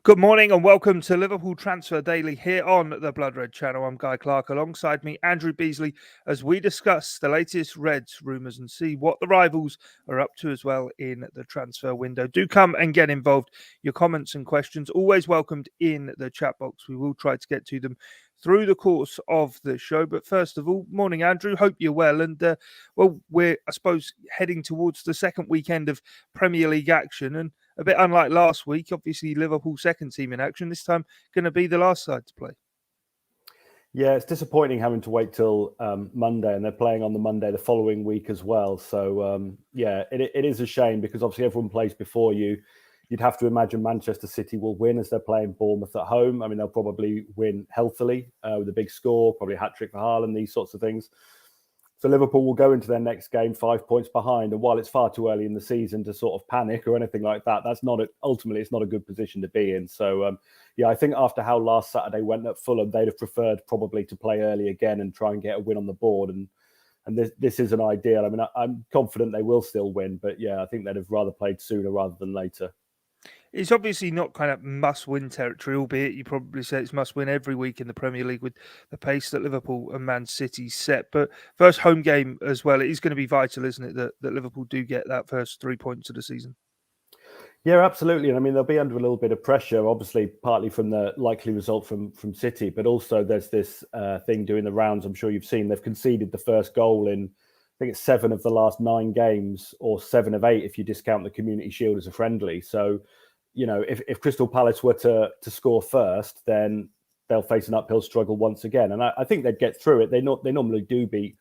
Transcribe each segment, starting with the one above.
Good morning and welcome to Liverpool Transfer Daily here on the Blood Red channel. I'm Guy Clarke, alongside me Andrew Beasley, as we discuss the latest Reds rumours and see what the rivals are up to as well in the transfer window. Do come and get involved. Your comments and questions always welcomed in the chat box. We will try to get to them through the course of the show. But first of all, morning Andrew, hope you're well. And we're, I suppose, heading towards the second weekend of Premier League action, and a bit unlike last week, obviously Liverpool second team in action, this time going to be the last side to play. Yeah, it's disappointing having to wait till Monday, and they're playing on the Monday the following week as well. So, it is a shame because obviously everyone plays before you. You'd have to imagine Manchester City will win as they're playing Bournemouth at home. I mean, they'll probably win healthily with a big score, probably a hat-trick for Haaland, these sorts of things. So Liverpool will go into their next game 5 points behind. And while it's far too early in the season to sort of panic or anything like that, ultimately it's not a good position to be in. So, I think after how last Saturday went at Fulham, they'd have preferred probably to play early again and try and get a win on the board. And this isn't ideal. I mean, I'm confident they will still win, but yeah, I think they'd have rather played sooner rather than later. It's obviously not kind of must-win territory, albeit you probably say it's must-win every week in the Premier League with the pace that Liverpool and Man City set. But first home game as well, it is going to be vital, isn't it, that Liverpool do get that first 3 points of the season? Yeah, absolutely. And I mean, they'll be under a little bit of pressure, obviously, partly from the likely result from City, but also there's this thing doing the rounds. I'm sure you've seen they've conceded the first goal in, I think it's 7 of the last 9 games, or 7 of 8 if you discount the Community Shield as a friendly. So, if Crystal Palace were to score first, then they'll face an uphill struggle once again. And I think they'd get through it. They normally do beat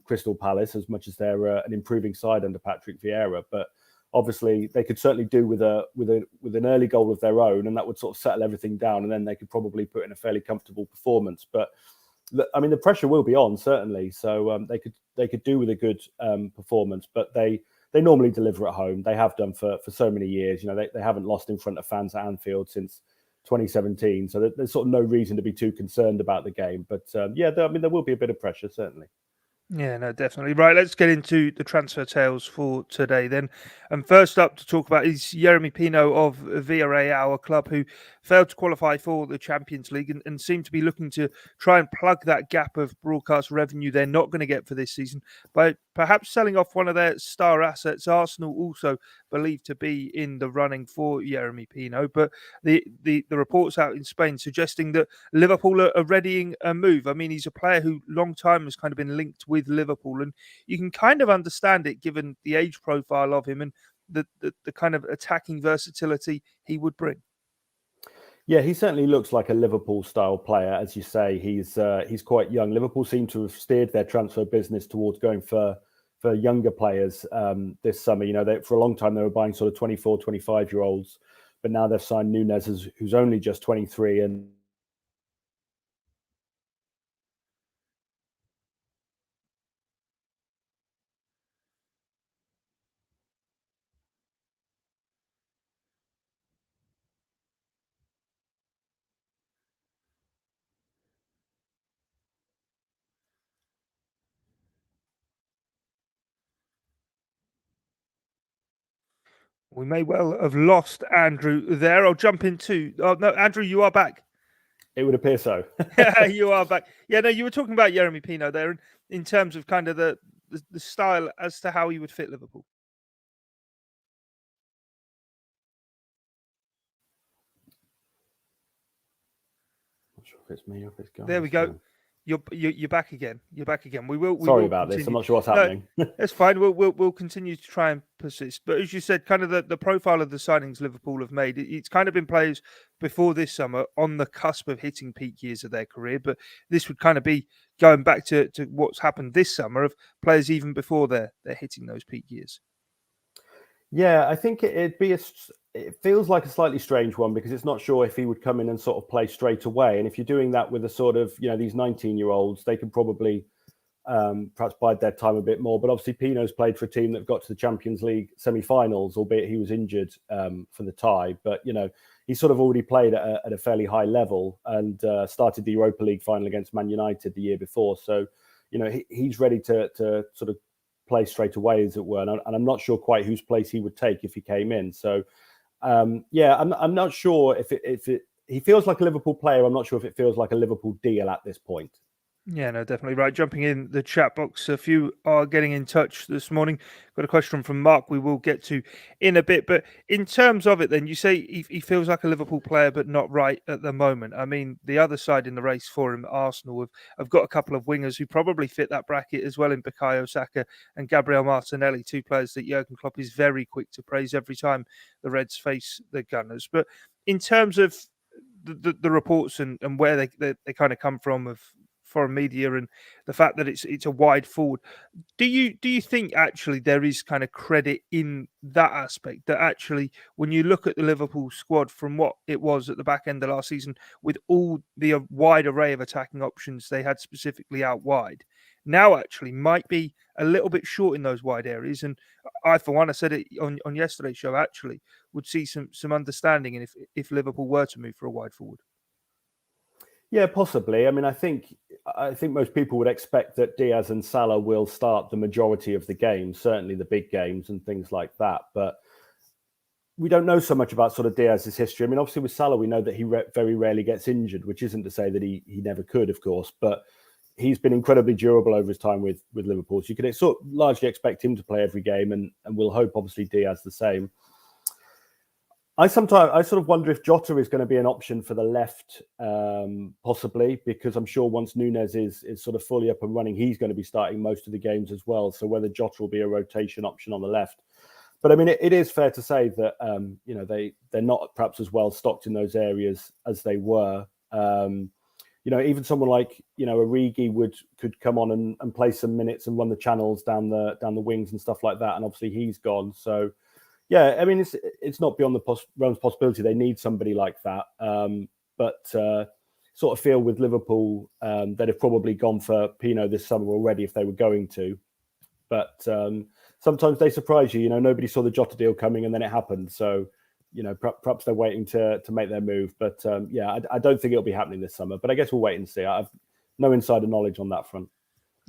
Crystal Palace, as much as they're an improving side under Patrick Vieira. But obviously, they could certainly do with an early goal of their own, and that would sort of settle everything down. And then they could probably put in a fairly comfortable performance. But I mean, the pressure will be on, certainly. So they could do with a good performance, but they normally deliver at home. They have done for so many years. They haven't lost in front of fans at Anfield since 2017. So there's sort of no reason to be too concerned about the game. But I mean, there will be a bit of pressure, certainly. Yeah, no, definitely. Right, let's get into the transfer tales for today then. And first up to talk about is Yeremy Pino of Villarreal, a club who failed to qualify for the Champions League and seem to be looking to try and plug that gap of broadcast revenue they're not going to get for this season by perhaps selling off one of their star assets. Arsenal also believed to be in the running for Yeremy Pino, but the reports out in Spain suggesting that Liverpool are readying a move. I mean, he's a player who long time has kind of been linked with Liverpool, and you can kind of understand it given the age profile of him and the kind of attacking versatility he would bring. Yeah, he certainly looks like a Liverpool-style player, as you say. He's quite young. Liverpool seem to have steered their transfer business towards going for younger players this summer. For a long time they were buying sort of 24, 25-year-olds, but now they've signed Nunez, who's only just 23, and We may well have lost Andrew there. I'll jump into... Oh, no, Andrew, you are back. It would appear so. Yeah, you are back. Yeah, no, you were talking about Yeremy Pino there in terms of kind of the style as to how he would fit Liverpool. Not sure if it's me or if it's Guy. There we go. You're back again. You're back again. Sorry about this. I'm not sure what's happening. It's fine. We'll continue to try and persist. But as you said, kind of the profile of the signings Liverpool have made, it's kind of been players before this summer on the cusp of hitting peak years of their career. But this would kind of be going back to what's happened this summer of players even before they're hitting those peak years. Yeah, I think it feels like a slightly strange one because it's not sure if he would come in and sort of play straight away. And if you're doing that with a sort of, these 19-year-olds, they can probably perhaps bide their time a bit more. But obviously Pino's played for a team that got to the Champions League semi-finals, albeit he was injured for the tie. But, he sort of already played at a fairly high level and started the Europa League final against Man United the year before. So, he's ready to sort of play straight away, as it were. And I'm not sure quite whose place he would take if he came in. So I'm not sure if he feels like a Liverpool player. I'm not sure if it feels like a Liverpool deal at this point. Yeah, no, definitely right. Jumping in the chat box, a few are getting in touch this morning. Got a question from Mark we will get to in a bit. But in terms of it, then, you say he feels like a Liverpool player, but not right at the moment. I mean, the other side in the race for him, Arsenal, have got a couple of wingers who probably fit that bracket as well in Bukayo Saka and Gabriel Martinelli, two players that Jurgen Klopp is very quick to praise every time the Reds face the Gunners. But in terms of the reports and where they kind of come from of foreign media and the fact that it's a wide forward, do you think actually there is kind of credit in that aspect, that actually when you look at the Liverpool squad from what it was at the back end of last season with all the wide array of attacking options they had specifically out wide, now actually might be a little bit short in those wide areas? And I, for one, I said it on yesterday's show, actually would see some understanding, and if Liverpool were to move for a wide forward. Yeah, possibly. I mean, I think most people would expect that Diaz and Salah will start the majority of the games, certainly the big games and things like that. But we don't know so much about sort of Diaz's history. I mean, obviously with Salah, we know that he very rarely gets injured, which isn't to say that he never could, of course. But he's been incredibly durable over his time with Liverpool. So you could sort of largely expect him to play every game, and we'll hope, obviously, Diaz the same. I sort of wonder if Jota is going to be an option for the left, possibly, because I'm sure once Núñez is sort of fully up and running, he's going to be starting most of the games as well. So whether Jota will be a rotation option on the left. But I mean, it is fair to say that they're not perhaps as well stocked in those areas as they were. Even someone like Origi could come on and play some minutes and run the channels down the wings and stuff like that. And obviously he's gone. So yeah, I mean, it's not beyond the realms of possibility they need somebody like that. But sort of feel with Liverpool they'd have probably gone for Pino this summer already if they were going to. But sometimes they surprise you. Nobody saw the Jota deal coming and then it happened. So, perhaps they're waiting to make their move. But I don't think it'll be happening this summer. But I guess we'll wait and see. I have no insider knowledge on that front.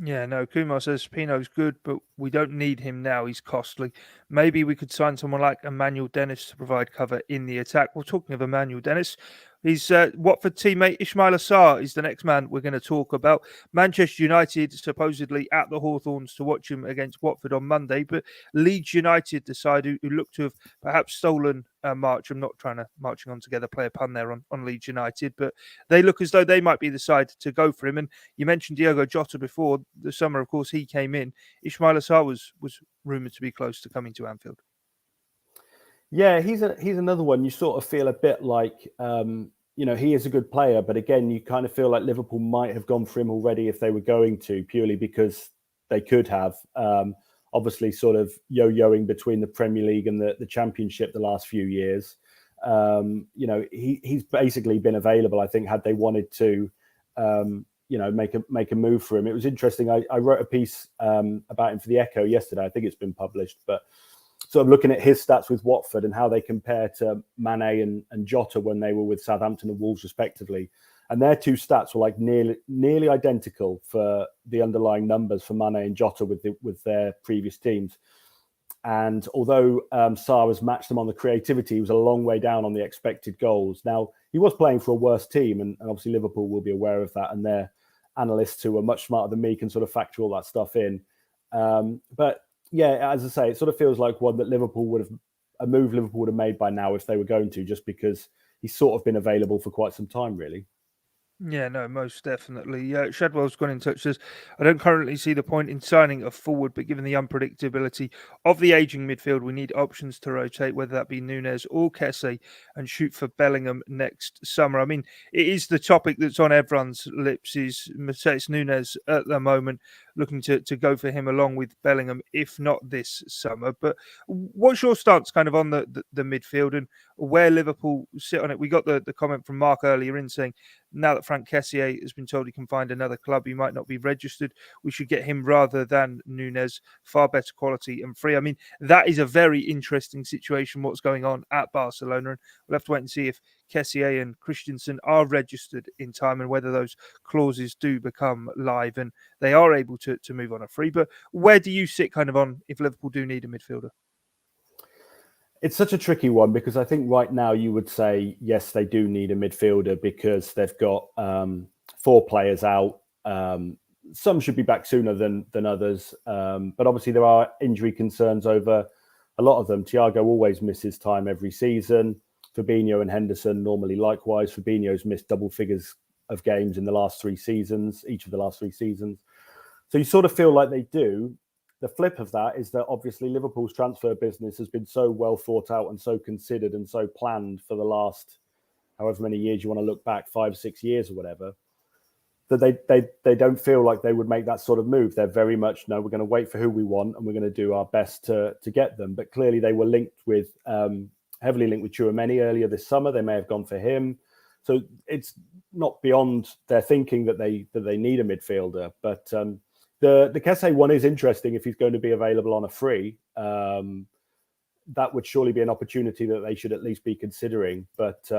Yeah, no, Kumar says Pino's good, but we don't need him now. He's costly. Maybe we could sign someone like Emmanuel Dennis to provide cover in the attack. Well, talking of Emmanuel Dennis, his Watford teammate Ismaila Sarr is the next man we're going to talk about. Manchester United supposedly at the Hawthorns to watch him against Watford on Monday, but Leeds United decide who look to have perhaps stolen a march. I'm not trying to marching on together, play a pun there on Leeds United, but they look as though they might be the side to go for him. And you mentioned Diogo Jota before. The summer, of course, he came in. Ismaila Sarr was rumoured to be close to coming to Anfield. Yeah, he's another one. You sort of feel a bit like, he is a good player, but again, you kind of feel like Liverpool might have gone for him already if they were going to, purely because they could have. Obviously, sort of yo-yoing between the Premier League and the Championship the last few years. He's basically been available, I think, had they wanted to, make a move for him. It was interesting. I wrote a piece about him for the Echo yesterday. I think it's been published, but sort of looking at his stats with Watford and how they compare to Mane and Jota when they were with Southampton and Wolves respectively. And their two stats were like nearly identical for the underlying numbers for Mane and Jota with their previous teams. And although Sarr has matched them on the creativity, he was a long way down on the expected goals. Now, he was playing for a worse team, and obviously Liverpool will be aware of that, and their analysts who are much smarter than me can sort of factor all that stuff in. But yeah, as I say, it sort of feels like one that Liverpool would have made by now if they were going to, just because he's sort of been available for quite some time, really. Yeah, no, most definitely. Shadwell's gone in touch. Says, I don't currently see the point in signing a forward, but given the unpredictability of the ageing midfield, we need options to rotate, whether that be Núñez or Kessie, and shoot for Bellingham next summer. I mean, it is the topic that's on everyone's lips, is Matheus Núñez at the moment, looking to go for him along with Bellingham, if not this summer. But what's your stance kind of on the midfield and where Liverpool sit on it? We got the comment from Mark earlier in saying, now that Frank Kessié has been told he can find another club, he might not be registered. We should get him rather than Núñez, far better quality and free. I mean, that is a very interesting situation, what's going on at Barcelona. And we'll have to wait and see if Kessié and Christensen are registered in time and whether those clauses do become live and they are able to move on a free. But where do you sit kind of on if Liverpool do need a midfielder? It's such a tricky one because I think right now you would say, yes, they do need a midfielder because they've got 4 players out. Some should be back sooner than others. But obviously there are injury concerns over a lot of them. Thiago always misses time every season. Fabinho and Henderson normally likewise. Fabinho's missed double figures of games in the last 3 seasons, each of the last 3 seasons. So you sort of feel like they do. The flip of that is that obviously Liverpool's transfer business has been so well thought out and so considered and so planned for the last however many years you want to look back, 5, 6 years or whatever, that they don't feel like they would make that sort of move. They're very much, no, we're going to wait for who we want and we're going to do our best to get them. But clearly they were linked with, heavily linked with Tchouaméni earlier this summer. They may have gone for him. So it's not beyond their thinking that they need a midfielder. But the Kessie one is interesting if he's going to be available on a free. That would surely be an opportunity that they should at least be considering. But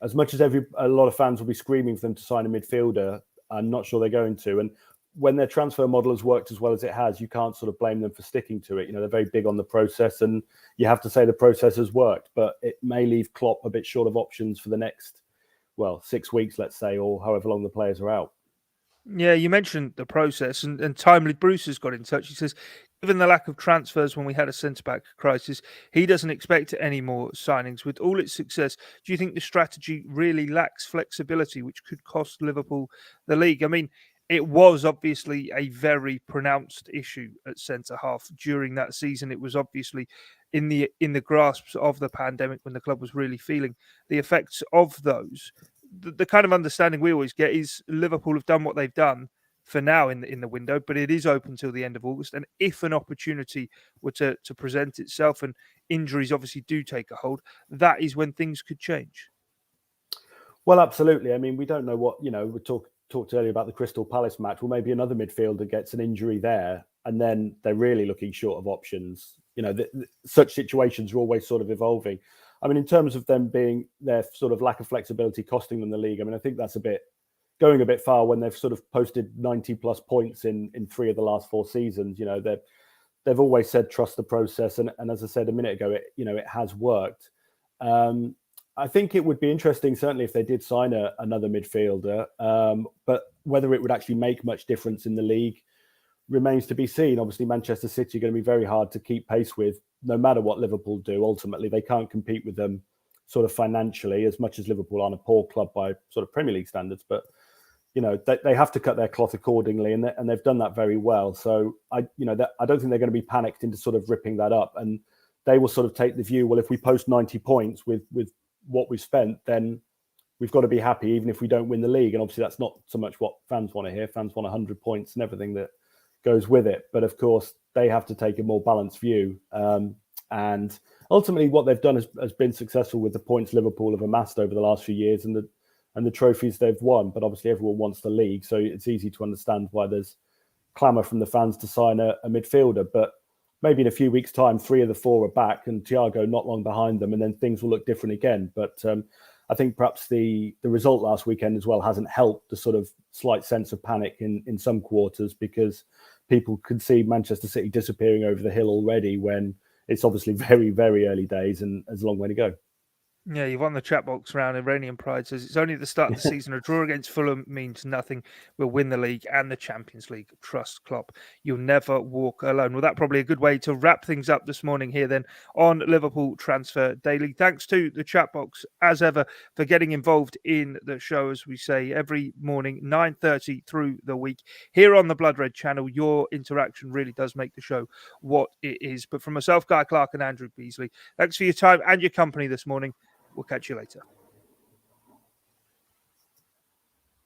as much as a lot of fans will be screaming for them to sign a midfielder, I'm not sure they're going to. And when their transfer model has worked as well as it has, you can't sort of blame them for sticking to it. You know, they're very big on the process and you have to say the process has worked, but it may leave Klopp a bit short of options for the next, 6 weeks, let's say, or however long the players are out. Yeah, you mentioned the process, and Timely Bruce has got in touch. He says, given the lack of transfers when we had a centre-back crisis, he doesn't expect any more signings. With all its success, do you think the strategy really lacks flexibility, which could cost Liverpool the league? I mean, it was obviously a very pronounced issue at centre-half during that season. It was obviously in the grasp of the pandemic when the club was really feeling the effects of those. The kind of understanding we always get is Liverpool have done what they've done for now in the window, but it is open till the end of August. And if an opportunity were to present itself and injuries obviously do take a hold, that is when things could change. Well, absolutely. I mean, we don't know what, we talked earlier about the Crystal Palace match. Well, maybe another midfielder gets an injury there and then they're really looking short of options. Such situations are always sort of evolving. I mean, in terms of them being their sort of lack of flexibility costing them the league, I mean, I think that's going a bit far when they've sort of posted 90 plus points in 3 of the last 4 seasons. They've always said trust the process, and as I said a minute ago, it has worked. I think it would be interesting, certainly, if they did sign another midfielder, but whether it would actually make much difference in the league remains to be seen. Obviously, Manchester City are going to be very hard to keep pace with, no matter what Liverpool do. Ultimately, they can't compete with them sort of financially, as much as Liverpool aren't a poor club by sort of Premier League standards. But, they have to cut their cloth accordingly, and they've done that very well. So, I don't think they're going to be panicked into sort of ripping that up. And they will sort of take the view, well, if we post 90 points with what we've spent, then we've got to be happy, even if we don't win the league. And obviously, that's not so much what fans want to hear. Fans want 100 points and everything that goes with it. But of course, they have to take a more balanced view. And ultimately, what they've done has been successful with the points Liverpool have amassed over the last few years and the trophies they've won. But obviously, everyone wants the league, so it's easy to understand why there's clamour from the fans to sign a midfielder. But maybe in a few weeks' time, 3 of the 4 are back, and Thiago not long behind them, and then things will look different again. But I think perhaps the result last weekend as well hasn't helped the sort of slight sense of panic in some quarters, because people could see Manchester City disappearing over the hill already when it's obviously very, very early days and there's a long way to go. Yeah, you've won the chat box round. Iranian Pride says it's only the start of the season. A draw against Fulham means nothing. We'll win the league and the Champions League. Trust Klopp. You'll never walk alone. Well, that's probably a good way to wrap things up this morning here then on Liverpool Transfer Daily. Thanks to the chat box, as ever, for getting involved in the show, as we say, every morning, 9:30 through the week. Here on the Blood Red channel, your interaction really does make the show what it is. But from myself, Clarke and Andrew Beasley, thanks for your time and your company this morning. We'll catch you later.